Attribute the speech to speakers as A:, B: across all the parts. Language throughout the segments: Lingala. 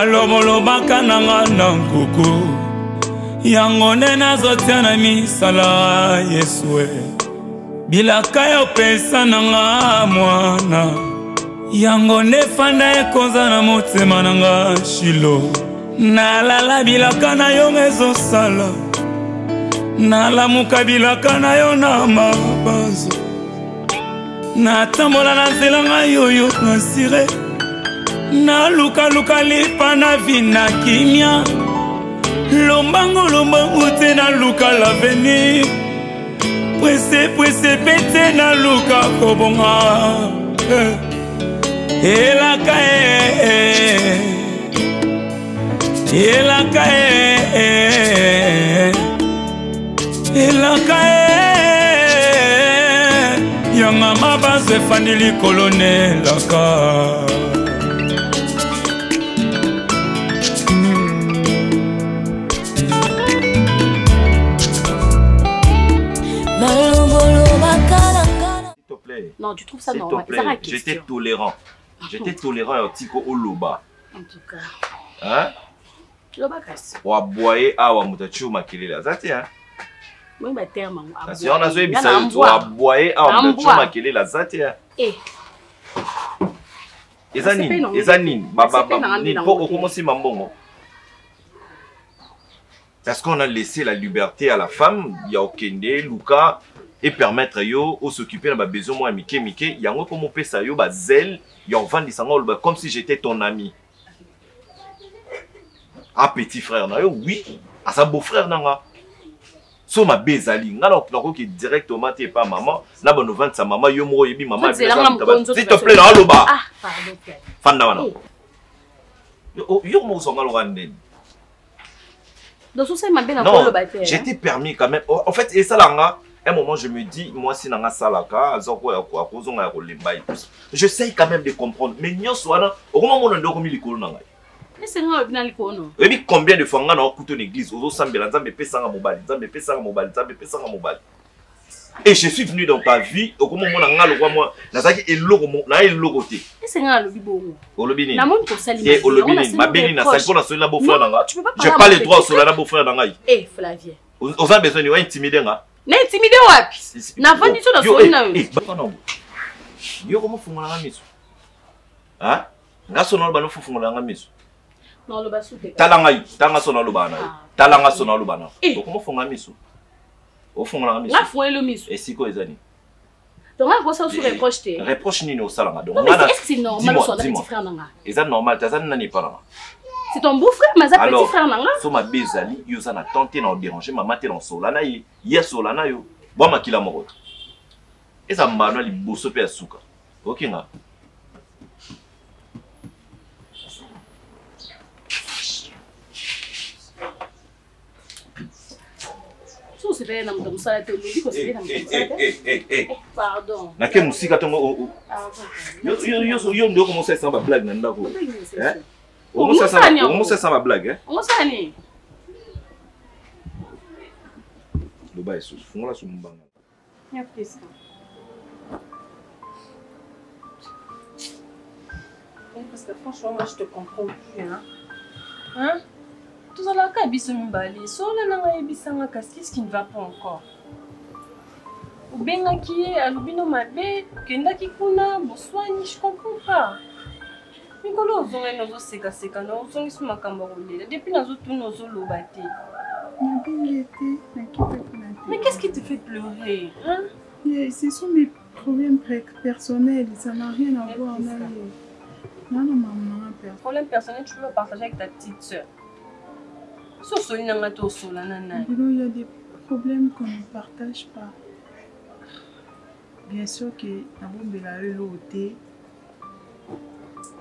A: balomolobaka nanga na nkuku yango nde nazotia na misala Yesue bilaka yo pesa nanga mwana yango nde fanda ekonza na motema nanga Shilo nalala bilaka na yo ezosala nalamuka bilaka na yo na mabanzo natambola na nzela ngai yoyo nasire nalukaluka lipa na vina kimia lombango te naluka l'avenir pwese pete naluka kobonga elaka yanga mabanzo efandi likolo nelaka
B: S'il te plaît.
C: Non, tu trouves ça normal?
B: J'étais tolérant. J'étais tolérant au Tiko Oloba.
C: En tout cas.
B: Hein?
C: Loba kasi.
B: Wa boye awa mutachu makelele. Zati hein?
C: Moi ba terme
B: on a joué bisa wa boye awa mutachu makelele zati hein? Eh. Ezanine. Baba ni poko commencer mambongo. Parce qu'on a laissé la liberté à la femme, il y a Okende, Luka, et permettre yo de s'occuper de mes besoins, moi, Mike, il y a un peu ça, yo, zèle, il y a un vent comme si j'étais ton ami. Ah, petit frère, oui, à sa beau-frère, so ma bezali, alors que directement, t'es pas maman, là, bon, nous vend sa maman, yo, moi, yebi, maman, s'il te plaît, là, loba. Ah, pardon, Fanda, yo, moi, son galorande.
C: Non,
B: j'étais permis quand même. En fait, et ça là, à un moment, je me dis, moi, si nanga salaka, je sais quand même de comprendre. Mais nous, au moment où on a dormi l'école, et puis combien de fois on a écouté l'église, et je suis venu dans ta vie, au moment où on a le roi, moi, je pas le droit sur la beau-frère.
C: Eh, Flavien.
B: Vous avez besoin d'intimider.
C: N'intimider wapi? N'a pas du tout dans son nom.
B: Yo, comment font la mise? Hein? National Bano font la mise.
C: Non, le bassou.
B: Talangaï, Tanga sonal bana. Talanga sonal bana. Comment font la mise? Au fond, la mise.
C: La foi et le mise.
B: Et si quoi, les amis?
C: Donc, on va ça sur reproche.
B: Reproche ni au salanga.
C: Est-ce que c'est normal son petit frère nanga?
B: Et ça normal, t'as ça n'est pas là.
C: C'est ton beau-frère, mais ça petit frère nanga.
B: So ma bezali, yo ça n'a tenté d'en déranger, maman t'es dans solana hier solana yo. Bon ma kila moro. Et ça m'a li bosso pe asuka. OK nga.
C: C'est bien dans mon salade pardon.
B: Na ke musika tongo yo ndo commencer ça ba blague na ndako. Hein? On sait ça ma blague hein.
C: On sait ni.
B: Le bail sous fond là sous mon banga.
C: Il y a plus ça. Parce que franchement moi je te comprends plus hein. Hein? Tout ça là qu'est-ce qui ne va pas encore? Ou bien qui est à l'ubino mabé, kenda qui kuna, boswani, je comprends pas. Mais quand on a nos seka, non, on sont ma camarade. Depuis nous autres nos lobate. Mais qu'est-ce qui te fait pleurer, hein?
D: Ce sont mes problèmes personnels, ça n'a rien à voir avec maman.
C: Problème personnel, tu peux partager avec ta petite soeur. Il y a
D: des problèmes qu'on ne partage pas. Bien sûr que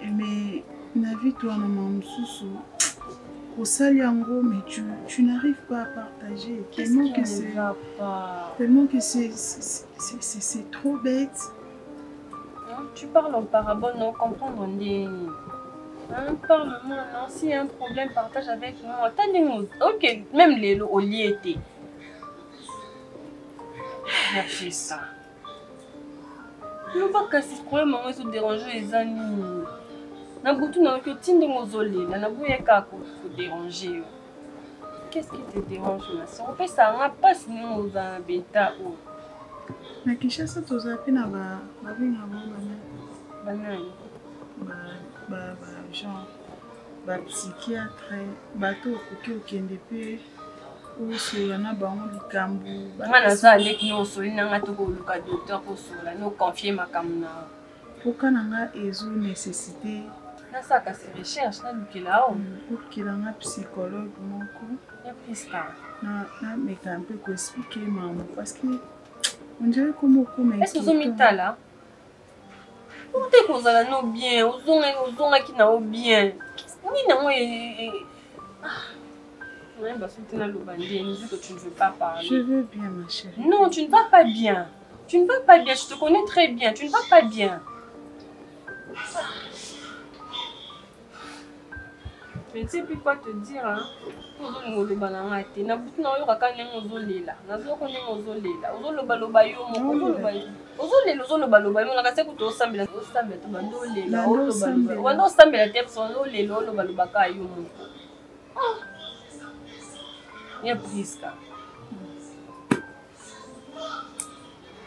D: mais la vie toi maman au saliango mais tu n'arrives pas à partager tellement que c'est trop bête.
C: Tu parles en parabole, non comprendre des. Parle-moi, non, s'il y a un problème, partage avec moi. Ok, même les au lit étaient. Merci ça. Je ne veux pas casser ce problème, moi, ils sont dérangés les amis. Na butu na que tinde ngozoli, na buye ka ko déranger. Qu'est-ce qui te dérange ma soeur? On fait ça, on a pas si nous dans beta ou.
D: Na Kinshasa tozapi na ba binga
C: banani.
D: Ba genre ba psychiatre, bato okende pe osola na bango likambo.
C: Ngana za leki no soli na ngato ko luka docteur ko sola no confier makamna.
D: Poka nanga ezo nécessité
C: na saka se recherche na lukela o
D: okila nga psychologue moko
C: ya priska
D: na meka un peu ko expliquer maman parce que on dirait comme
C: est-ce que vous mitala on te kozala no bien ozonga ki na o bien ni na mo ouais, bah, c'était dans le bandit, elle me dit que tu ne veux pas parler.
D: Je veux bien, ma chérie.
C: Non, tu ne vas pas bien. Tu ne vas pas bien, je te connais très bien. Tu ne vas pas bien. Je ne sais plus quoi te dire. Hein.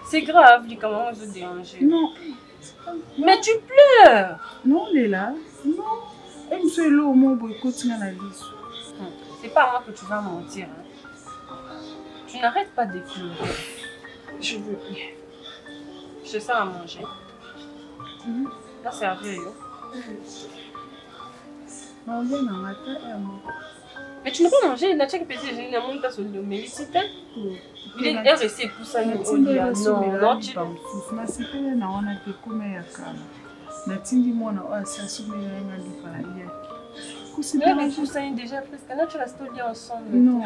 C: C'est grave, dis comment je dérange.
D: Non.
C: Mais tu pleures.
D: Non, Léla. Non.
C: C'est pas à moi que tu vas mentir. Hein. Tu n'arrêtes pas de pleurer. Je veux bien. Je te sers à manger. Là, c'est arrivé. Mais tu ne peux pas manger. Il a checké petit déjeuner. Il a monté sur le mélicité. Il est resté pour ça. Non, non, tu
D: natindi mwana oyo asomela nga lipa yake
C: mais Poussin déjà presque là tu restes liés ensemble
D: non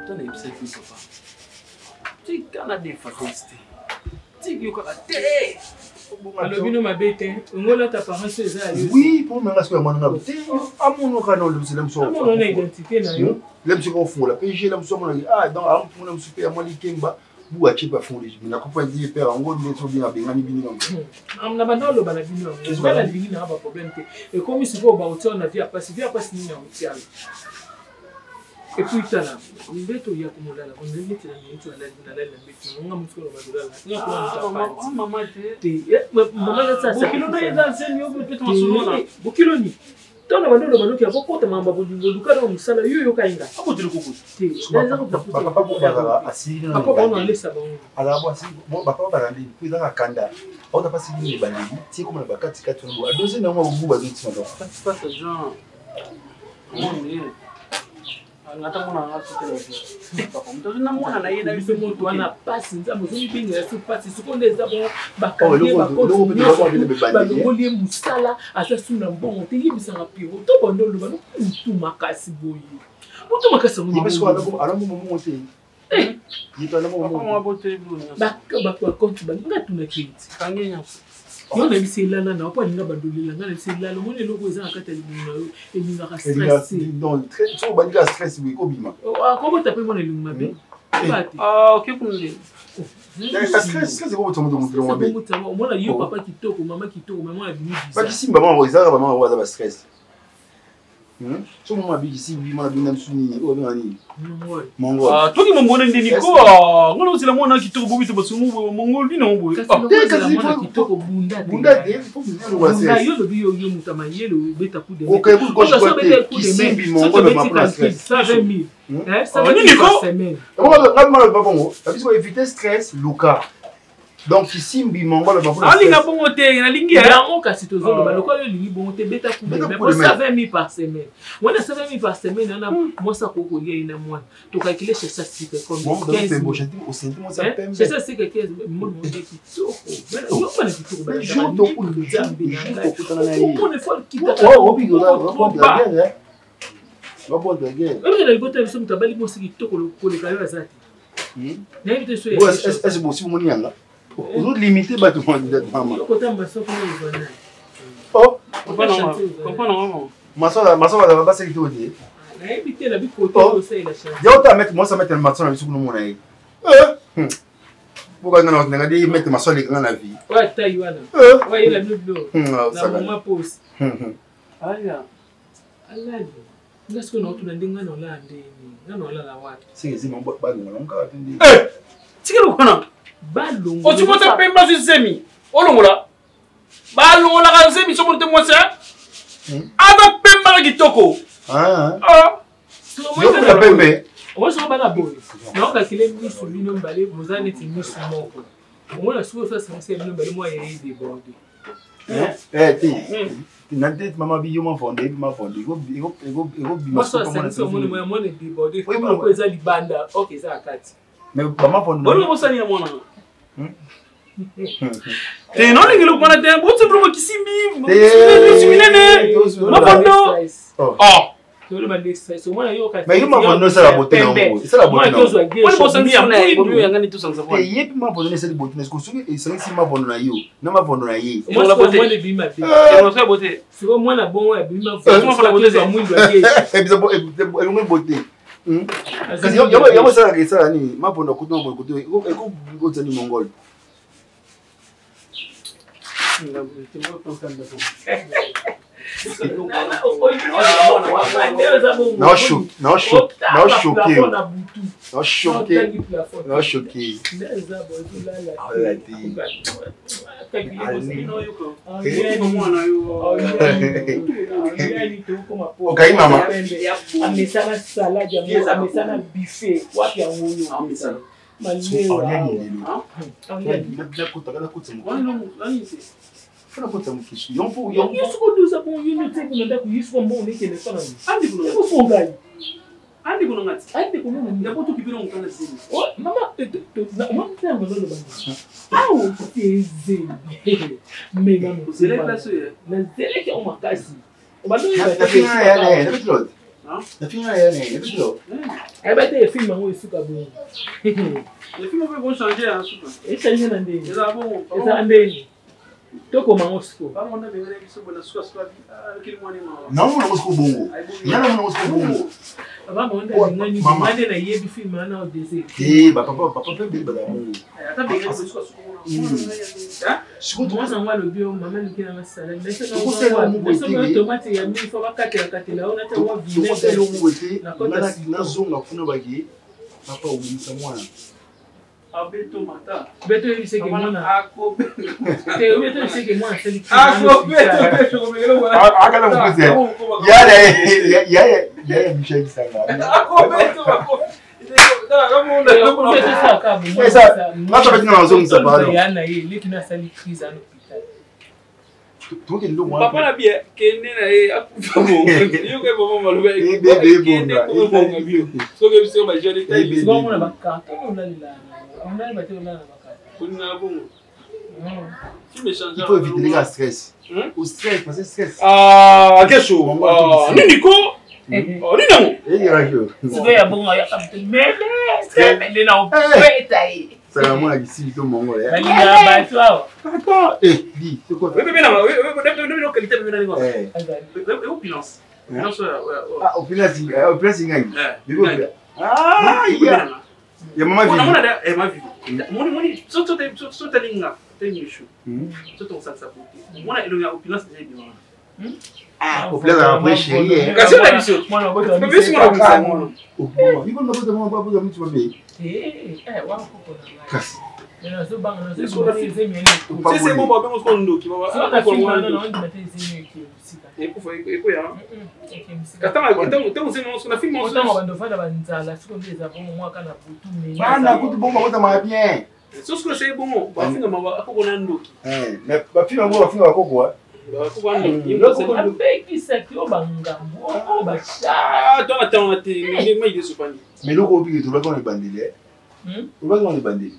E: ton épisode qui se passe tu as des fatalités tu es quoi alors bino mabete ngola ta parents eza yo
F: oui pour me rassurer moi nga te amono kana le c'est so
E: amono na identité na yo
F: lem se ko fula PG lem so mo ah donc am pour lem super moi likemba bu achi ba fuli na ko pas dire père ngo le so bien bengani bino
E: am na bana lo bana bino bana bini na ba problème te et comme si ko ba auteur na via passe ni na utial et puis tala mbeto ya kumulala on ne meti na mbeto na la mbeto nga mutso lo badala nga ko na mama te mama la sa bokilo na eza nseni yo peut-être en ce moment bokilo ni tona bandolo banoki ya bokota mamba bodingo lukana musala yo kainga akotele kokuti te ndaza ko
F: papa papa asiri na
E: papa on laisse bon
F: ala bo asiri bon papa balandi puis za kanda on t'a pas signé les bandits ti comme na bakati katungo a deuxième na mo buba zo tsima donc
E: pas ce genre on ngata mona ngata tele papa mtoto na mona na yena biso moto wana passe nzambo zo mipinga ya su passe sikondeza bon bakande bakolie musala asa suna mbongo te yebisanga piro to bandolo bano mutu makasi boye mutu makasi mo
F: parce que ala mo monte yito ala mo
E: mo bote bulu ba compte ba ngatu na crédit kangenya yo na biselana na pa ninga bandolela ngana biselala mone loko eza akata limuna yo elinga ka stress
F: non très so banga stress oui obima
E: comment taper mone limuna be OK kunde
F: stress ko botomo do mutro mwabe
E: mona yo papa kitoko mama kitoko mama bini
F: ba kisimba mama oza ba mama oza ba stress so mama bi kisimbi mama bi namsuni o ngani mongo
E: toki momona ndeni ko ngolo usila mwana kitoko bobito basungu mongo lina mbo kasi mwana kitoko bunda
F: de faut venir wa stress
E: yo lobi yo mutama yelo beta coup de
F: OK pour ko kisimbi mongo le mama stress
E: 120 000 ça veut dire quoi semaine
F: on va bon parce que éviter stress luka donc ici mongo le mama
E: ali nga bongo te na lingi ya on kasi tozo lo baloko yo lingi bongo te beta coup de mais pour 120 000 par semaine mwana 120 000 par semaine na moi ça ko ko lié ina mwana to calculer c'est ça c'est comme 15
F: bon au sentiment ça pembe
E: c'est ça c'est que 15 mon de kitoko yo pas de kitoko ba
F: jour to pour le zambi
E: on est fort qui
F: oh obigo là va de guerre va bon de guerre
E: on est le biso mutabali mo siki kitoko ko le kayo azati na invité so
F: est-ce bon si vous moni anga vous limiter bato maman oh
E: comprendre
F: maso va pas sécurité
E: na invité la bi côté aussi la chance
F: ya ota mettre moi ça mettre le matin na biso kuno mona Pourquoi non, on a dit mettre ma soeur dans la vie.
E: Ouais, Taïwan. Ouais, il a mis de l'eau. La maman pose. Allah. Allah. Est-ce que nous avons dit que nous avons la watt?
F: C'est mon ballon.
E: Eh! Tu sais quoi? Ballon. Oh, tu m'as tapé ma zemi. Oh, non, là. Ballon, la zemi, sur mon témoin, ça. Ada pemba kitoko.
F: Ah.
E: Ah.
F: Yo la pembe.
E: On se bana boy. Non ka kile mi su bino mbale muzane ti mi su moko. On la su fa sa se bino mbale mo ye de borde.
F: Ti. Nante mama bi yo ma fondé, ma fondé. Ego bi ma so
E: comment ça mo mo ne de borde. Ko eza libanda. OK ça akati.
F: Mais mama fondé.
E: Bon mo sani mo na. Te non ngelo ko na te bo tse bro kisimbi. Ma fondo. Oh.
F: Mais il m'a donné ça la beauté dans le c'est la beauté dans le
E: on bossa ndia na ibo yo yanga ni tout sans savoir
F: et yep m'a donné cette beauté est-ce que celui et c'est si m'a donné na yo na m'a donné na yé
E: moi la beauté moi le bima et on fait beauté c'est moi la bon et bima moi la beauté c'est moi doyer
F: et bien elle me beauté parce que yo ça la ça ni m'a donné côté mon côté et ko tani mongol Non choqué. Okay, mama.
E: Amesana salade ya amesana buffet wapi ya ngoyo amesana. Maleo. Toko mangosko.
F: Não, mangosko bongo. Não, mangosko bongo.
E: Aba monda ngani mande na yebi film na odese.
F: Eh, papa bebe bada bongo.
E: Ata bega bosko suko. Suko moi ça le bio maman ni kina masala. Nese tomate ya mi fa bakatela ona ta wa vinaigre.
F: C'est le mouete. Na zonga kuna bagi. Papa ubisa mwana.
E: Beto mata. Beto il sait que moi na. Beto il sait que moi c'est Beto comme le
F: akala mukuse. Ya Michel Sanga.
E: Beto bako.
F: Esa, nata batina mazonga sabalo.
E: Yana hii litina sali crise à l'hôpital.
F: Tu que lo
E: Papa na bien kene na e akufa mo. Yo ke bomo malube.
F: Bebe
E: bio. So ke biso ba jori tai. Bo mo na bakka. On a la. On a battu là na bakka. Kuna bomo. Tu me changes.
F: Il faut éviter le stress. O stress, parce que stress.
E: Ah, que chaud. Ah, Nico. Oh, ni non.
F: Il y a que.
E: Tu veux ya bon ya kapte. Mais c'est non. Petai.
F: Ça va moi ici tout mon gars.
E: La ligne ba toi.
F: Attends, dis, c'est quoi?
E: Oui, non, oui, qualité de venir voir. Opulence.
F: Ah, opulence gagne. Ah, il y a maman vie.
E: Ma vie. Mon surtout linga, t'es michou. Surtout ça pour. Moi il y a opulence déjà bien.
F: Ah, opulence après chérie.
E: Quand c'est la mission. Moi on va pas bien moi ça moi.
F: Il va pas demander pas pour tu vas bien.
E: Wa ko. Non, c'est bon, non, c'est bon, bah, on se compte qui va. Ah, d'accord, non, non, on mettait les qui et pour ya. Attends, on a filmé on va faire la banzala, ce qu'on les avons moi kana butu mais.
F: Bana kutu bomba kota ma bien.
E: C'est ce que c'est bon, ba finga ma ko nando.
F: Mais ba finga ngo ba finga ko quoi.
E: Ba ko nando. Yo c'est un beki sakio banga. Oh ba cha. Attends, mais il est soupani.
F: Mais le ko bi to ba ko ni bandile. To ba ko ni bandile.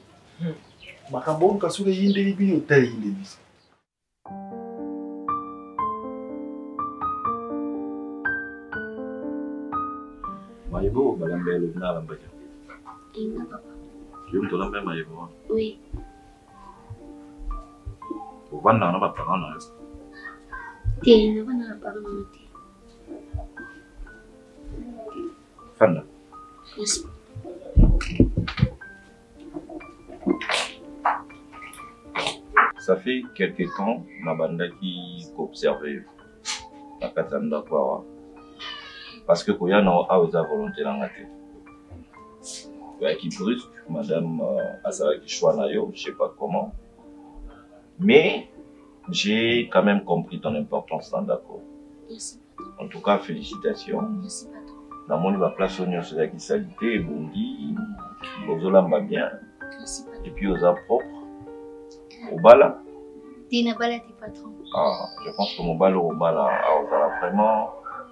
F: Makambon kasule yinde libini tari yinde bis.
B: Maibo balambe le na lambaja.
G: Inga papa.
B: Yum to lambe maibo.
G: Oui.
B: Uvana na bapana na.
G: Tiene bana para mati.
B: Fanda.
G: Yes.
B: ça fait quelques temps, ma bande qui observe la katanda quoi. Parce que quand il y a une volonté dans la tête. Qui brusque, madame Azara qui choisit nayo, je sais pas comment. Mais j'ai quand même compris ton importance dans d'accord.
G: Merci.
B: En tout cas, félicitations.
G: Merci patron.
B: Dans mon ma place on sur la qualité, bondi, bozolamba bien.
G: Merci patron.
B: Et puis aux propres. Au bala.
G: Dina bala tes patron.
B: Ah, je pense que mon bala au bala, vraiment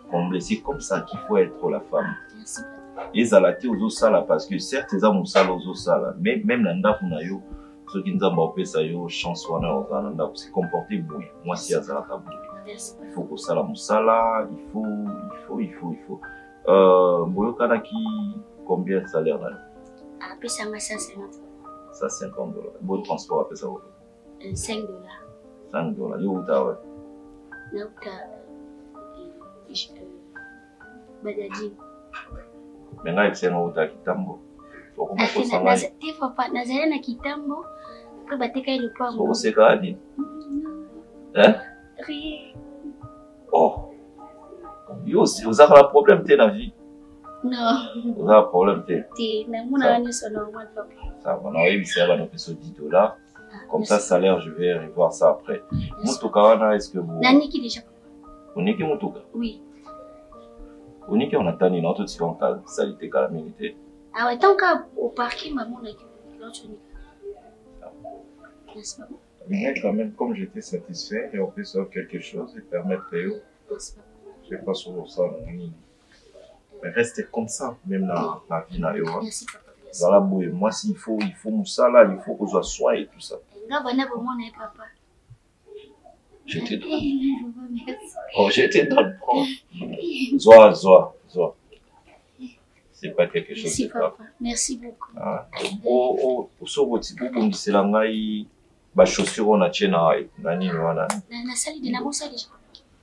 B: comblessé comme ça qu'il faut être la femme.
G: Merci patron.
B: Et zalati aux sala parce que certes ils ont sala aux sala, mais même l'anda pour nayo, ceux qui nous ont bapé ça yo chance wana aux anda pour se comporter boui. Moi si azalata boui. Il faut que sala musala, il faut. Boyo kanaki combien de salaire là?
G: Après ça m'a 150.
B: $150. Bon transport après ça.
G: $5.
B: $5. Yo uta ouais.
G: Nauta Badaji.
B: Menga excellent uta kitambo.
G: Te papa nazali na kitambo pe bateka ile pango.
B: So c'est kadi. Hein? Oh. Yo si vous avez un problème t'es dans la vie.
G: Non.
B: Vous avez un problème t'es.
G: Na muna ni so normal papa.
B: Ça va, on a eu $10. Comme ça, salaire, je vais revoir ça après. Moutouka, est-ce que vous...
G: Nani déjà?
B: Oniki Moutouka?
G: Oui.
B: Oniki, on a tanné dans tout ce qu'on a salité calamité.
G: Ah ouais, tant qu'au parking, maman, on a l'autre. N'est-ce pas?
B: Mais quand même, comme j'étais satisfait, et on peut faire quelque chose et permettre Théo. Je sais pas sur ça, mais restez comme ça, même dans la vie.
G: Merci papa.
B: Voilà, moi, s'il faut Moussala, il faut que je sois et tout ça.
G: Papa.
B: Je te donne. Oh, je te donne. Zoa. C'est pas quelque chose
G: de grave. Merci beaucoup.
B: Oh, sur votre boum, c'est la ngaï. Bah, chaussures, on a tient à Nani, voilà.
G: La salle de la moussa déjà.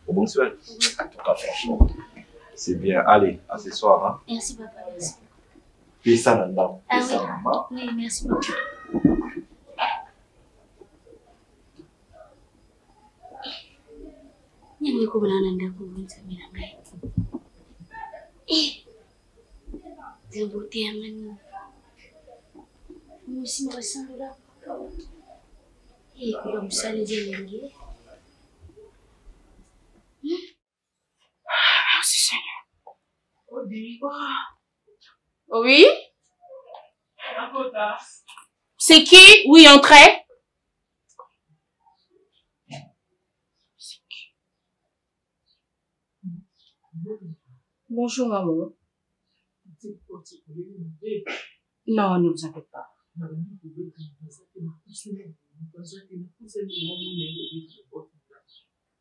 B: Au bon, c'est vrai. En tout cas, franchement. C'est bien. Allez, à ce soir. Hein.
G: Merci, papa. Merci.
B: Et ça, là.
G: Ah oui. Oui, merci beaucoup. Nyingi ko bana nanda ko bunza mina ngai. Zembuti yangani. Musi mwasanga. Kwa msali zelengi. Merci Seigneur.
H: Oui? C'est qui? Oui, entrez. Bonjour, maman. Non, ne vous inquiétez pas.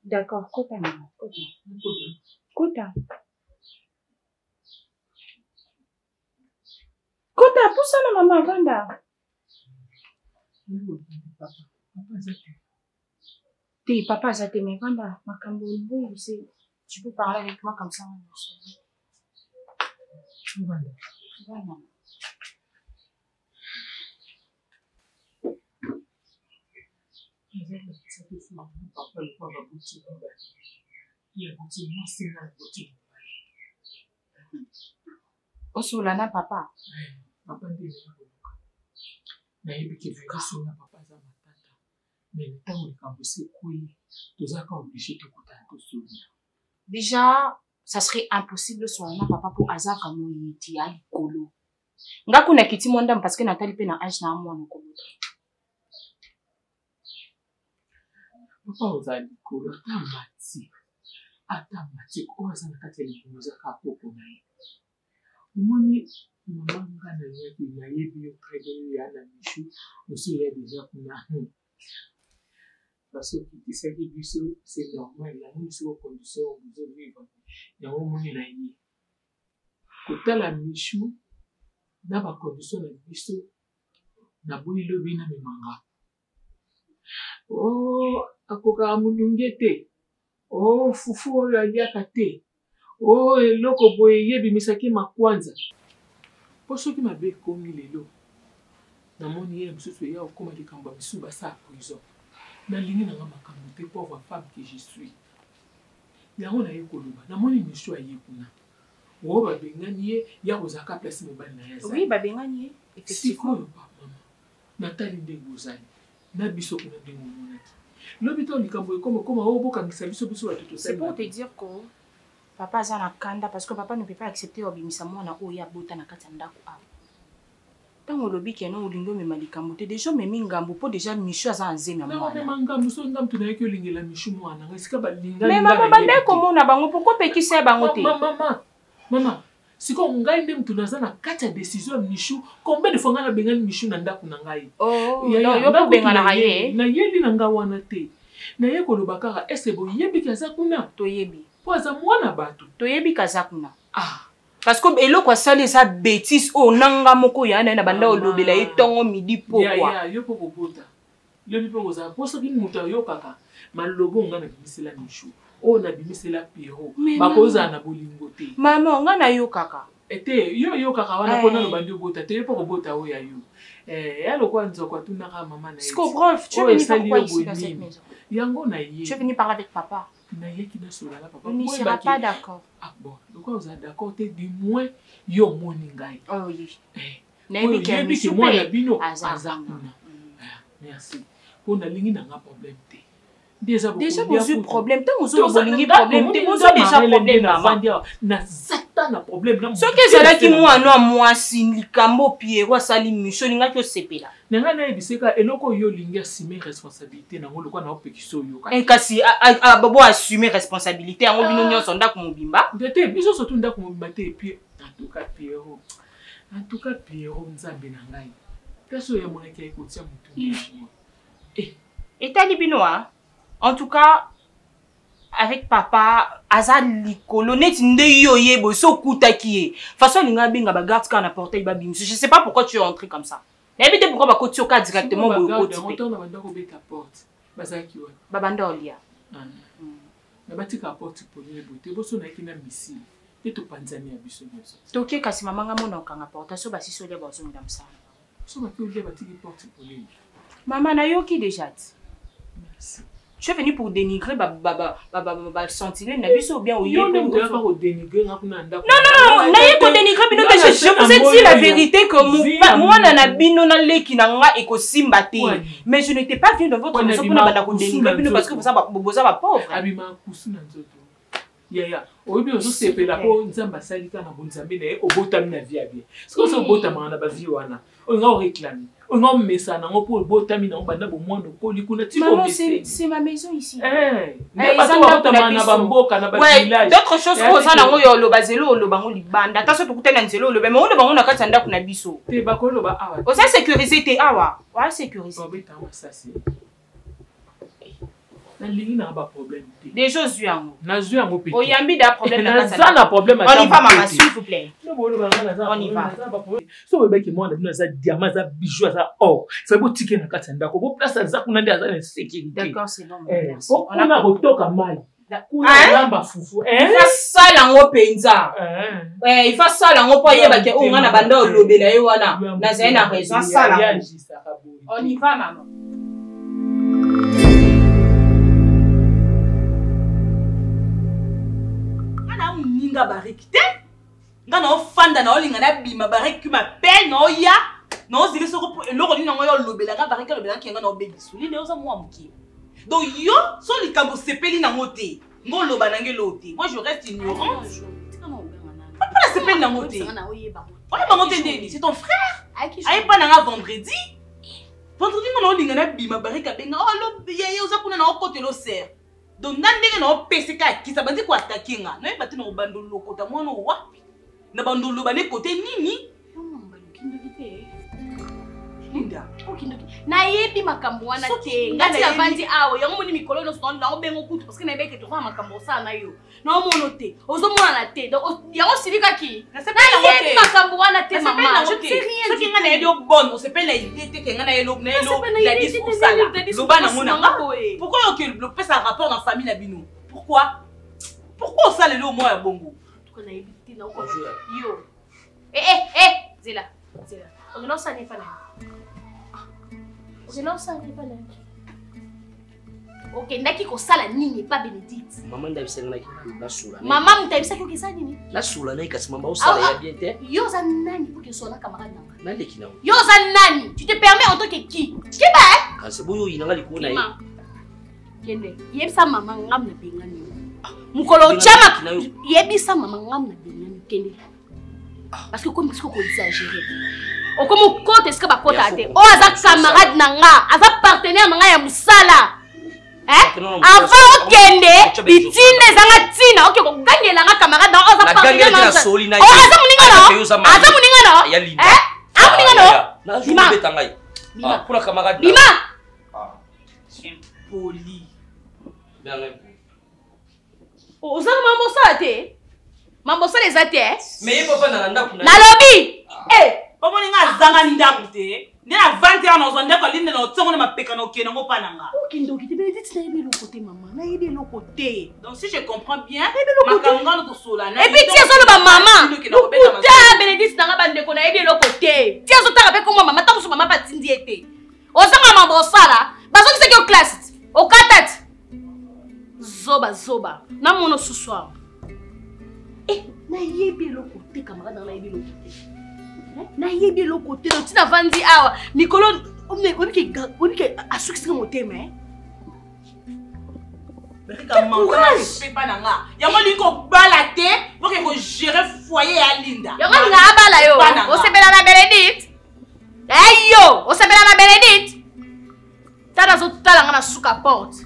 H: D'accord, Kota, maman. Kota. Kota, pousse la maman, Vanda. T'es papa, ça t'aime, Vanda. Ma cambo, tu peux parler avec moi comme ça. Vanda. Osolana papa.
E: Papa ndiye na hivi kivika sina papa za matata. Mais tant que kambose kouyi, tozaka obligé de kutana tosuna.
H: Déjà, ça serait impossible solana papa pour Azar comme yiti ya likolo. Ngaku na kiti mwanda parce que Nathalie pe na âge na mwana ko.
E: Papa ozali likolo ata mati ko azana kati limuza ka poko na ye. Moni maman ngana yebi na yebi yo très ya na mishu aussi ya déjà kuna parce que qui sait que c'est normal la nous sur condition vous vivre ya moni na yi kotala mishu na ba condition na biso na boilo bina memanga oh akoka munungete oh fufu ya yakate oh eloko boye yebi misaki makwanza poso ki mabe komi lelo na moni ye msusu ya okoma likamba misuba sa prison nalingi nanga makambo te pauvre femme que je suis yango naye koloba namoni miso aye kuna o babengani ye ya kozaka place mobali na ye
H: oui babengani ye effectivement
E: mama natali ndenge ozali na biso kuna ndenge omonaki lobi to likambo ekoma obokangisa biso bato tosali.
H: C'est pour te dire que papa aza na kanda parce que papa ne peut pas accepter obimisa mwana oyo abota na kati ya ndako awa ntango olobi keno olingi omema likambo te déjà omemi ngambo mpo déjà mishu aza na nzemi ya mwana
E: ngambo so ngambo tunayaki olingela mishu mwana nga esika balinga
H: mais mama bandai komona bango pourquoi pekisa ya bango te
E: mama siko ngai nde mutu naza na kati ya décision ya mishu combien de fois nga nabengani mishu na ndako na ngai
H: yo mpo benganaka ye
E: nayebi na nga wana te naye koloba kaka ese boyebiki aza kuna
H: toyebi
E: po aza mwana bato
H: toyebi kaza kuna parce que eloko asali eza bêtise oyo nanga moko ya na banda olobela ye ntongo midi pokwa
E: yo mpo kobota lobi mpo kozala mpo soki moto ayokaka malobo nga nabimisela mishu oyo nabimisela Pierrot bakozala na bolingo te
H: mama nga nayokaka
E: ete yo oyokaka wana mpona lobandi obota te yo mpo kobota oyo ya yo ya lokwa nzoko atunaka mama na yango na ye
H: tu es venu parler avec papa
E: nayeki nasolala papa
H: on n'y sera pas d'accord
E: bon lokwa ozala d'accord te du moins yo omoni ngai
H: nayebi ke
E: mwana bino aza kuna merci mpo nalingi nanga problème te déjà
H: bozwi problème ntango ozwi bolingi problème te bozwa déjà problème
E: nazata na problème
H: soki ezalaki mwana wa mwasi likambo Pierrot asali misho olingaki osepela
E: na ngai nayebiseka eloko oyo olingi assume responsabilité nango lokwa na opekisa oyoka
H: kasi bo assume responsabilité yango bino nyonso ndako mobimba
E: te biso surtout ndako mobimba te epuis en tout cas Pierrot nzambe na ngai place oyo amonaki ayekotia motu
H: etali bino en tout cas avec papa aza likolo neti nde yo yebo so kutaki ye façon linga benga ba garde kana portail ba bimso je sais pas pourquoi tu es entré comme ça na bité pourquoi ba koti oka directement bo koti
E: pe on banda ko beta porte bazaki wa
H: ba banda olia
E: na batika porte pour les boté bo so na kina misi te to panzani ya biso biso
H: to ke kasi mama nga mona okanga porte so basi so lia ba zo ngam sa
E: so ba ki olia batiki porte pour les
H: mama na yo ki déjà
E: merci.
H: Tu es venu pour dénigrer sentinelle na biso bien au
E: yo ndem to ko dénigrer ngakuna ndako
H: non naye ko dénigrer bino te je vous ai dit la vérité que moi na bino na leki na nga ekosimba te mais je n'étais pas venu dans votre maison pour na banda ko dénigrer bino parce que vous avez pauvre
E: abima kusuna nzoto ya oyebi ozosepela po nzambe asalika na bonzambe na ye obotami na vie ya bien sikoyo so obotama na bavie wana oyo nga oréclame oyo nga omesa nango mpo obotami nango banda bomwana okoli kuna
H: c'est ma maison ici
E: bato babotama na bamboka na bavillage
H: d'autres choses oyo oza nango yo oloba zelo olobango libanda ata so tokutana nzelo oloba mais olobango na kati ya ndako na biso
E: te bakoloba awa
H: oza sécurisé te awa oa sécurisé
E: obeta masasi nalingi na ba problème te
H: déjà zwi yango
E: nazwi yango pe
H: oyambi da problème na
E: kati na problème
H: on y va maman s'il vous plaît
E: on y va so bebaki mwana bino za diamant za bijou za or ça bo tike na kati ndako bo place za kuna ndi za na sécurité
H: d'accord c'est bon merci
E: on a kotoka mali kuna lamba fufu
H: il faut ça lango penza il faut ça lango po yeba ke o ngana banda olobela ye wana na za na raison ça lango on y va maman
I: nga bariki te nga na ofanda na olinga na bima bariki ma belle na oya na ozili soko eloko nini ngo yo lobela nga bariki lobela ki nga na obebisu linde oza mwa muki donc yo so likambo sepeli na ngote ngo loba na ngelote moi je reste ignorant pas la sepeli na ngote oya ba ngote ndeni c'est ton frère ayi pa na nga vendredi nga na olinga na bima bariki benga oh lo ye oza kuna na okotelo ser donc ndenge na opeseka kisa bandi ko attaquer nga na yeba te na obandolo lokota mwana wapi na bandolo bane côté nini Linda
C: na yebi makambo wana te ngati la vandi awo yango moni mikolo no stand na obengo kutu parce que na beke to fa makambo sana yo na mono te ozo mona na te donc yango silika ki na yebi makambo wana te mama je sais rien
I: so kinga na yedo bon on s'appelle la idée te kinga na yelo na yelo la discours sala loba na mona pourquoi que le pesa rapport dans famille na bino pourquoi ça le mot ya bongo
C: to na yebi te na ko yo zela on non ça n'est pas là je non ça n'est pas là
G: Ok, ndaki ko sala nini pas Bénédicte.
J: Maman ndabisanga na sula.
G: Maman mtabisa ko kisa nini?
J: Na sula na ikasi mama osala ya bien te.
G: Yo za nani pour que soit camarade nanga?
J: Na leki na.
G: Yo za nani? Tu te permets en tant que qui? Qui ba?
J: Kasi boyo inanga likona yi.
G: Kende, yebisa mama ngam na bengani. Mukolo chama yebisa mama ngam na bengani kende. Parce que comme il faut exagérer. O comme compte est-ce que ba kota te. O aza camarade nanga, aza partenaire nanga ya musala. Avant kende, bitine zanga tina, OK ko gangela nga camarade na aza partenaire nanga. O aza muninga no. Aza muninga no. A muninga no.
J: Na joue betangai. Ah, pour la camarade.
G: Bima.
I: Poli.
J: Bien là.
G: O za mambo sa te. Mambo sa les ate.
J: Mais papa na nda kuna.
G: Na lobby.
I: Papa ninga zanga ndaku te. Ndena 21 ans on ndeko linde na tsongo na mapeka na okena ngo pananga.
G: Okindo ki te Bénédicte na yebi le côté maman. Na yebi le côté.
I: Donc si je comprends bien, makanga no to sola na.
G: Et puis tia zo ba maman. Putain Bénédicte na bande ko na yebi le côté. Tia zo ta rappelle comment maman ta musu maman pa tindi ete. Ozanga mambo sala. Bazo ki se ki o classe. O katat. Zoba. Na mono ce soir. Na yebi le côté camarade na yebi le côté. Na yebi le côté tu na vandi awa Mikolo on que a succès motema
I: Berika manga fait pas nanga. Yango liko bala te pour que ko gérer foyer ya Linda.
G: Yango nga bala yo. O sebela na Bénédicte. Ayo, o sebela na Bénédicte. Tala zo tala nga na suka porte.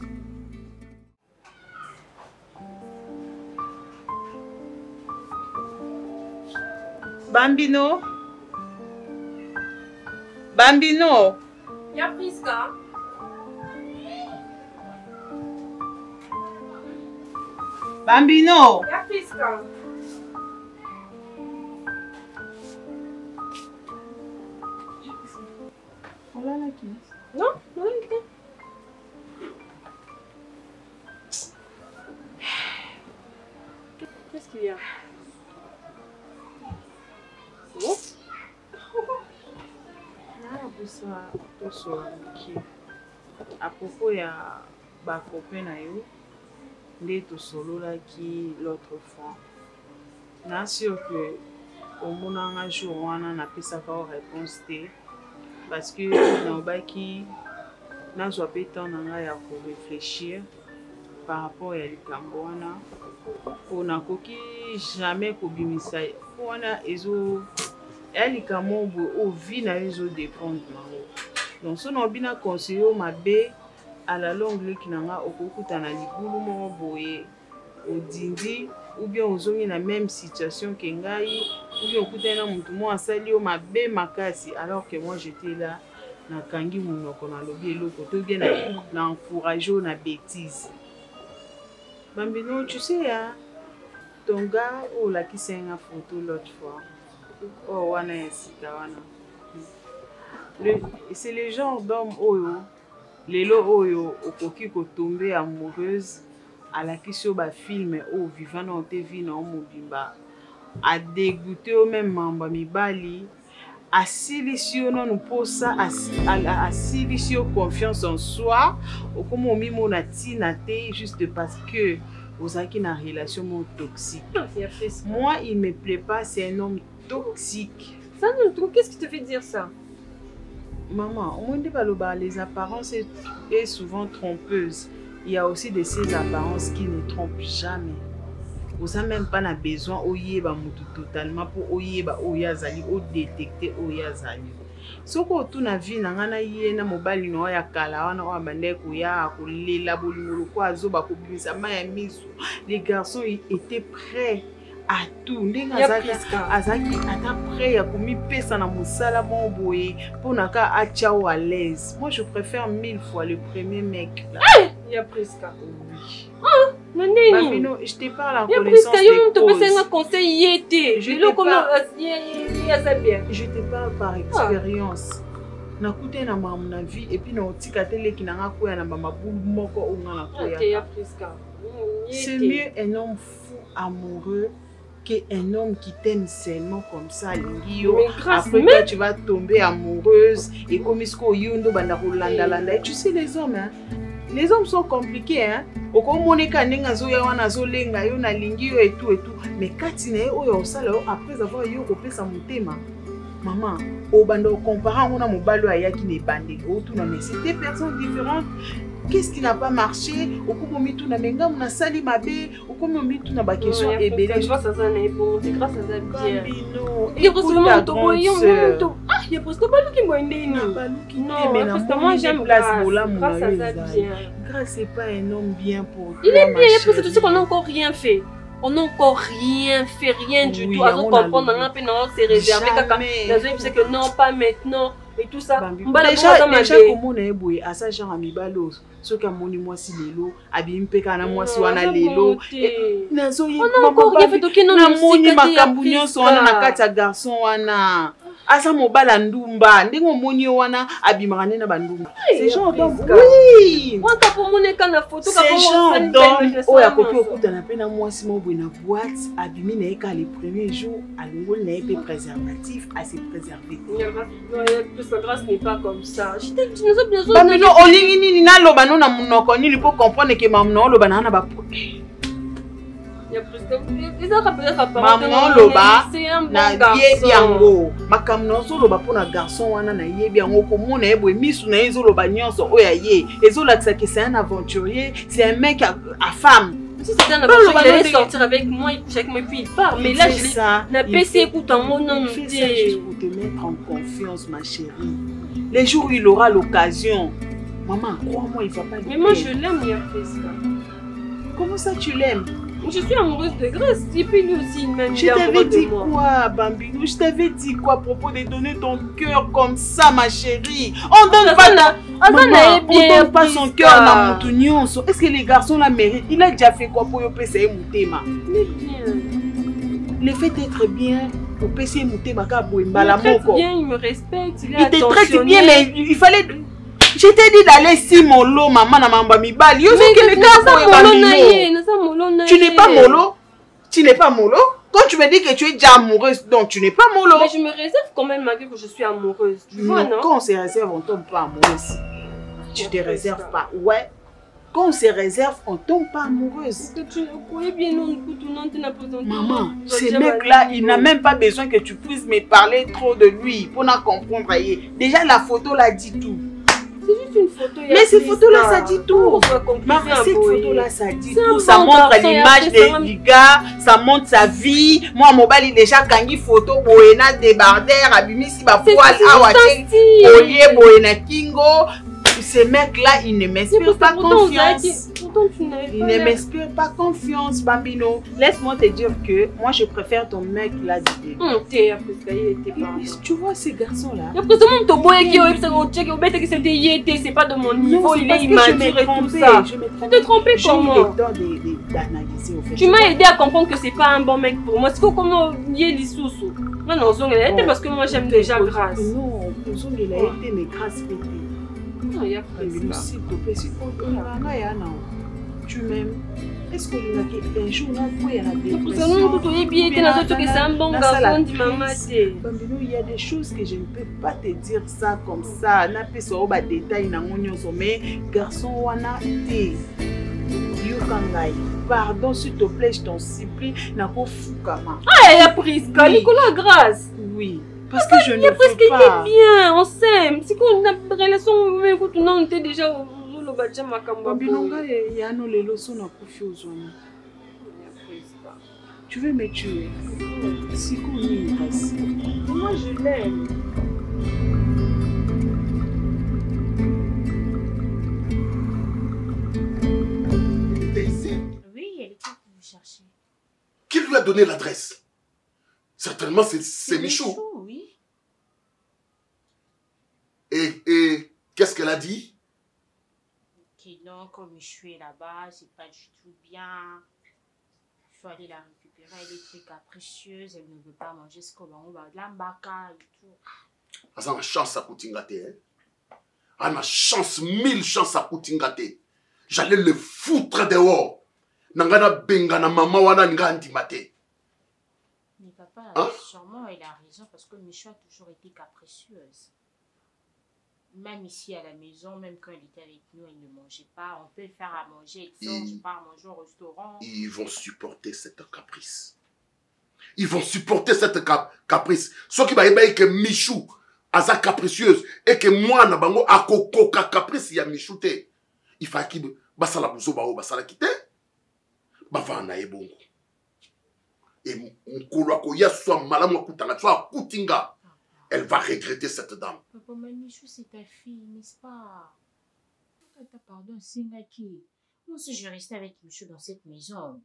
D: Bambino. Bambino.
C: Ya Priska.
D: Bambino.
C: Ya Priska.
D: Olala ki?
C: Non, non. Qu'est-ce qu'il y a? Oh?
D: À propos ya ba copain na yo nde to solola ki l'autre fois na sûr que au monanga jour wana na pesa ka réponse te parce que na baki na zo pe temps na ya ko réfléchir par rapport ya likambo wana ona koki jamais ko bimisa wana ezo elle kamo o vie na ezo dépendre nango donc so no bina conseiller mabe à la longue le kinanga okokuta na libulu mo boye odindi ou bien ozongi na même situation que ngai ou bien okuta na mutu mo asali o mabe makasi alors que moi j'étais là na kangi munoko na lobi eloko to bien na encourager na bêtise Bambino tu sais hein ton gars o la ki senga photo l'autre fois. Oh, wana yasika wana. C'est le genre d'homme oyo. Lelo oyo okoki ko tomber amoureuse à la question ba film o vivant na TV na mobimba. A dégoûter au même mamba mibali. A silisio non posa a silisio confiance en soi. O comme mimo na tina te juste parce que vous avez une relation toxique. Moi, il me plaît pas, c'est un homme toxique.
C: Ça nous trouve, qu'est-ce qui te fait dire ça?
D: Maman, au moins les apparences est souvent trompeuse. Il y a aussi de ces apparences qui ne trompent jamais. Vous n'avez même pas besoin de totalement pour oyazali ou détecter oyazali. Soko tu na vie na ngana yena mobali no ya kala wana wa bandeko ya kulela bolingolo kwa azoba kubimisa maya misu. Les garçons étaient prêts à tout. Ndenga azaki ata prêt ya komi pesa na musala mon boye pour naka acha à l'aise. Moi je préfère 1000 fois le premier mec là.
C: Il y a Priska.
D: Oui.
C: Ah,
D: Bambino, je te parle en connaissance de cause. Je te parle par expérience. Na kute na mamu na vie et puis na otika tele ki na ngako ya na mabulu moko onga na koya. C'est mieux un homme fou amoureux qu'un homme qui t'aime seulement comme ça, Lingio. Après toi, tu vas tomber amoureuse et comme il y a tu sais les hommes, hein? Les hommes sont compliqués, hein. Okomoneka nenga zoya wana zolenga yo na lingi yo et tout. Mais Katine oyo osala après avoir yo kopesa motema. Maman, au bando comparant on a mon balo ayaki ne bande. Mais c'est des personnes différentes. Qu'est-ce qui n'a pas marché? Au coup tout na menga na sali mabe, au coup tout na ba question et belé.
C: Grâce à ça n'est bon, c'est grâce à ça bien.
D: Il y a presque
C: tout boyon. Ah, il y a presque pas lui qui m'a aidé. Non, parce que moi j'aime grâce à ça bien.
D: Grâce c'est pas un homme bien pour toi.
C: Il est bien, parce que tu sais qu'on n'a encore rien fait. On n'a encore rien fait, rien du tout. À comprendre, on a peine s'est réservé. C'est que non, pas maintenant. Et tout ça.
D: Déjà comment on est boué à ça genre amibalo. Ce qu'a moni moi si lelo, abimpe kana moi si wana lelo. Nazo yi
C: on a encore rien fait donc non
D: moni makambunyo so wana na kati ya garçon wana. Asa mobala ndumba ndingo moni wana abimaka na bandumba. C'est genre donc oui.
C: Moi ka pour moni kana photo ka
D: pour moi donc oya kopi okuta na pena moi si mo bwe na boîte abimi na eka les premiers jours alongol na épée préservatif à se préserver.
C: La grâce n'est pas comme ça. Je t'ai dit, nous avons
D: besoin de... on ni na loba non na munoko ni pour comprendre que maman loba na ba.
C: Il y a plus de
D: maman loba na yebi yango. Makamno so loba pour na garçon wana na yebi yango ko mona ebo misu na ezo loba nyonso oya ye. Ezo la que c'est un aventurier, c'est un mec à femme.
C: Si c'était un aventurier, il allait sortir avec moi, il couche avec moi, puis il part. Mais là, je l'ai PC, écoute, en mon nom.
D: Il fait ça juste pour te mettre en confiance, ma chérie. Les jours où il aura l'occasion. Maman, crois-moi, il va pas le faire.
C: Mais moi, je l'aime, il a fait ça.
D: Comment ça, tu l'aimes?
C: Je suis amoureuse de Grâce. Et puis lui aussi, il m'aime.
D: Je t'avais dit quoi, Bambinou? Je t'avais dit quoi à propos de donner ton cœur comme ça, ma chérie? On donne pas on donne pas son cœur à Moutounion. Est-ce que les garçons la méritent? Il a déjà fait quoi pour y passer Moutema?
C: Il est bien.
D: Le fait d'être bien, pour passer Moutema,
C: il me traite bien, il me respecte. Il
D: te traite bien, mais il fallait... Je t'ai dit d'aller si mollo, maman, na mamba mi bali. Tu n'es pas mollo. Tu n'es pas mollo. Quand tu me dis que tu es déjà amoureuse, donc tu n'es pas mollo.
C: Mais je me réserve quand même malgré que je suis amoureuse. Tu vois, non?
D: Quand on se réserve, on tombe pas amoureuse. Tu te réserves pas. Ouais. Quand on se réserve, on tombe pas amoureuse. Maman, ce mec-là, il n'a même pas besoin que tu puisses me parler trop de lui pour en comprendre. Déjà, la photo l'a dit tout.
C: C'est juste une photo.
D: Mais cette photo-là, ça dit tout. Maman, cette photo-là, ça dit tout. Ça montre l'image du gars, ça montre sa vie. Moi, mon bal, il déjà kangi photo, boena débardeur, abimi si ba poil, awache, oye, boena kingo. Ce mec-là, il ne m'inspire pas confiance. Il ne m'inspire pas confiance, Bambino. Laisse-moi te dire que moi, je préfère ton mec là d'idée. Tu vois ces garçons-là.
C: C'est pas de mon niveau, il est immature et tout ça. Tu t'es trompé comment? Tu m'as aidé à comprendre que c'est pas un bon mec pour moi. C'est comment il est l'issoussou. Non, non, parce que moi j'aime déjà Grâce.
D: Non, il a été mais Grâce pété.
C: Non, il y a
D: tu m'aimes. Est-ce que un jour là il y a
C: c'est un bon garçon dit maman.
D: Il y a des choses que je ne peux pas te dire ça comme ça. N'a pas so ba détail na ngonyoso mais garçon wana té. Yokangai. Pardon s'il te plaît, je t'en supplie na ko fukama.
C: Ah, elle a pris Nicolas Grâce.
D: Oui. Parce que je ne veux
C: pas. Il est bien, on s'aime. C'est qu'on a une relation, même quand on était déjà au Lobaja Makamba.
D: Binonga et Yano les leçons n'a pas fait aux hommes. Tu veux me tuer? Si qu'on y passe. Moi je l'aime.
H: Oui, elle était pour vous chercher.
K: Qui lui a donné l'adresse? Certainement, c'est Michou.
H: Oui.
K: Et qu'est-ce qu'elle a dit?
H: Que non, comme Michou est là-bas, c'est pas du tout bien. Il faut aller la récupérer. Elle est très capricieuse, elle ne veut pas manger ce qu'on va de l'ambaka et tout.
K: Ah, ça, ma chance à Koutingate. Ah, ma chance, 1000 chances à Koutingate. J'allais le foutre dehors. Nangana bengana mama wana ngandi mate.
H: Mais papa, sûrement, il a raison parce que Michou a toujours été capricieuse. Même ici à la maison, même quand il était avec nous, il ne mangeait pas. On peut le faire à manger, il sort, je pars manger au restaurant.
K: Ils vont supporter cette caprice. Ils vont supporter cette caprice. Ce qui va être que Michou, Aza capricieuse, et que moi, Nabango, a coca caprice, il y a Michou te. Il faut qu'il basala bouzo bao, basala kite. Bava na ebongo. Et Mkoulouako, ya soit malamou koutanga, soit koutinga. Elle va regretter cette dame.
H: Papa, ma Michou, c'est ta fille, n'est-ce pas? Pardon, Singaki. Moi, si je restais avec Michou dans cette maison,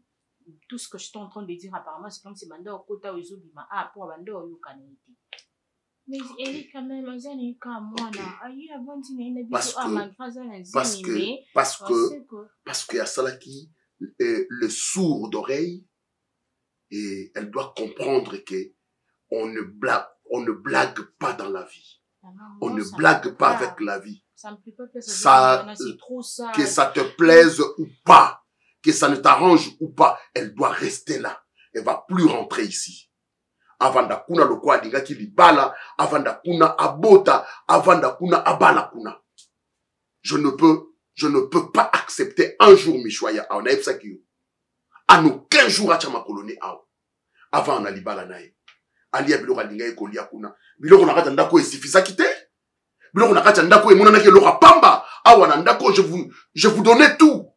H: tout ce que je suis en train de dire apparemment, c'est comme si Manda Okota Uzubima a pour Manda Oyukaniti. Mais elle est quand même un ami comme moi,
K: parce que Salaki, le sourd d'oreille, et elle doit comprendre que on ne blague pas dans la vie. On ne blague pas avec la vie.
H: Ça me plaît pas,
K: que ça te plaise ou pas, que ça ne t'arrange ou pas, elle doit rester là. Elle va plus rentrer ici. Avanda kuna lokwa dinga ki libala, avanda kuna abota, avanda kuna abala kuna. Je ne peux pas accepter un jour Michoya a on a ça qui à nous 15 jours à chama colonie avant on a libala nae. Ali abilora dinga e kolia kuna. Biloko na kata ndako esifisa kite. Biloko na kata ndako e monana ke lora pamba. Awana ndako je vous donnais tout.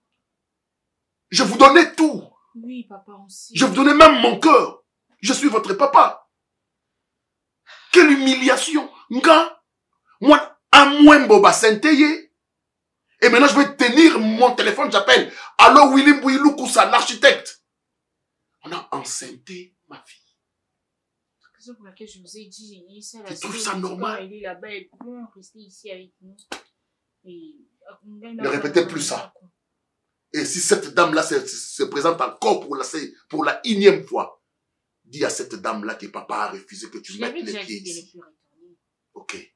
K: Je vous donnais tout.
H: Oui, papa aussi.
K: Je vous donnais même mon cœur. Je suis votre papa. Quelle humiliation. Nga, moi, à moins boba senteye. Et maintenant, je vais tenir mon téléphone, j'appelle. Allô, Willy Bouilou Koussa, l'architecte. On a enceinté ma fille.
H: C'est pour laquelle je vous ai dit,
K: tu trouves ça normal?
H: Il est là-bas, il peut rester ici avec nous. Et,
K: ne répétez plus ça. Et si cette dame-là se présente encore pour la énième fois, dis à cette dame-là que papa a refusé que tu mettes les pieds ici. Ok.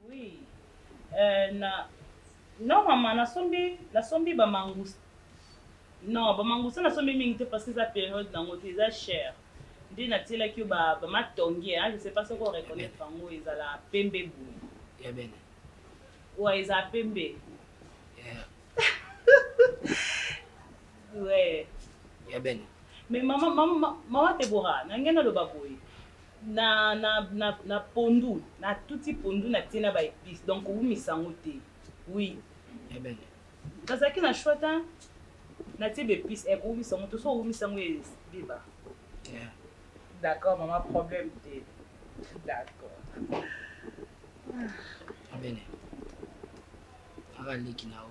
I: Oui. Non, maman, la sombi ba mangouste. Non, ba mangouste na sombi mingi parce que sa période dans côté ça cher. Ndi na tela ki ba matongi, hein, je sais pas ce qu'on reconnaît pango ils la pembe bou.
J: Ya ben.
I: Ouais, ils a pembe.
J: Yeah.
I: Ouais.
J: Ya ben.
I: Mais maman Tebora, na ngena lo baboy. Na pondu, na tuti pondu na tina ba épice. Donc ou misango te. Oui.
J: Ya ben.
I: Parce que na chouata na tibe épice et ou misango to so ou misango e biba.
J: Yeah.
I: D'accord, maman, problème. D'accord.
J: Bene. Arali kinao.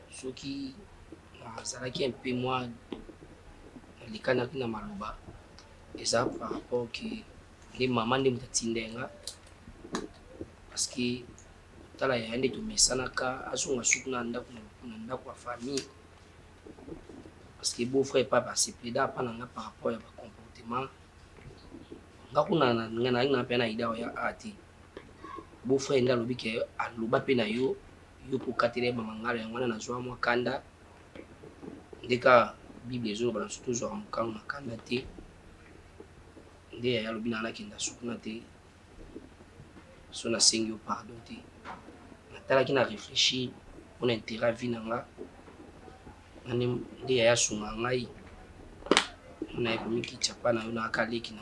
J: Soki azalaki un peu moi likana kina maloba. Eza par rapport que les mamans de mutatindenga parce que tala ya ende to mesanaka asunga sukuna nda kwa famille. Parce que beau frère papa c'est pleda pas nanga par rapport à comportement ngakuna ngana ina pena ida ya ati beau frère nda lobi ke aloba pena yo pour katele mangala ya mwana na zwa mwa kanda ndeka bible zo bana surtout zo mukanga kanda te nde ya lobi na kinda sukuna te so na sengi pardon te natala kina réfléchir on intérêt vie nanga nani ndiye yasunga ngai na ekomiki chapa na yona akaleki na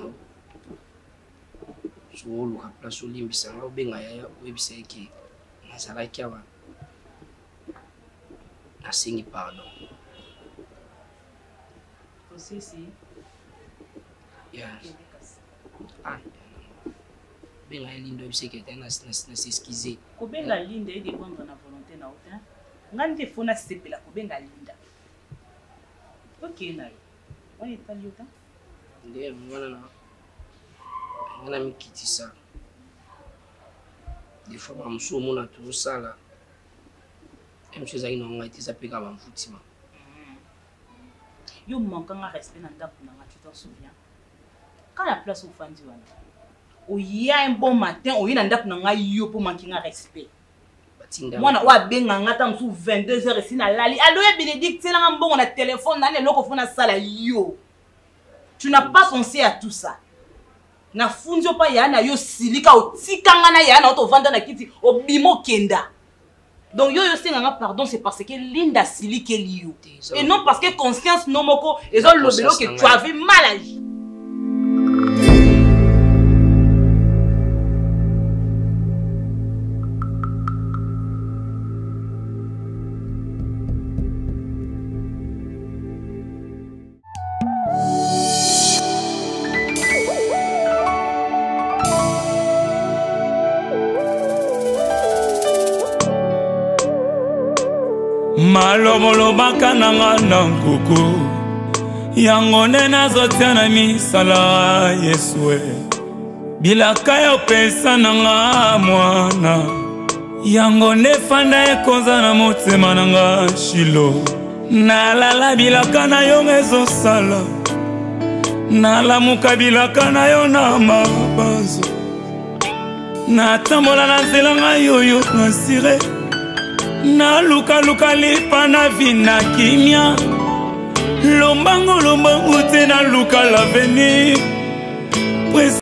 J: so luka place olimbisa nga obenga ya webisa eke nazalaki awa nasengi pardon
I: aussi si
J: ya benga lindo webisa eke na s'excuser
I: ko benga linda et dépendre na volonté na autant ngandi fona sepela ko benga linda. Ok, naï. On est allé au temps.
J: Ngana mikiti ça. Des fois ba muso mona tout ça là. Même chose ayi nonga itisa peka ba mfutima.
I: Yo manque un respect dans ta pour tu t'en souviens. Quand la place au fandi wana. O y a un bon matin, o y na ndap nanga yo pour manquer un respect. Mwana wa benga ngata msu 22h ici na lali. Alo ya Bénédicte c'est là mbongo na téléphone na loko fona sala yo. Tu n'as pas pensé à tout ça. Na funzo pa yana yo silika otikanga na yana to vanda na kiti obimo kenda. Donc yo senganga pardon c'est parce que Linda silike liyo. Et non parce que conscience no moko ezo lobelo que tu avais mal agi.
A: Maloboloba nanga na nkuku yango nde nazotia na misala Yesue bilaka yo pesa nanga mwana yango nde fanda ekonza na motema nanga Shilo nalala bilaka na yo ezosala nalamuka bilaka na yo na mabanzo natambola na nzela nga yoyo nasire na luka lipa na vina kimia lombango te na luka l'avenir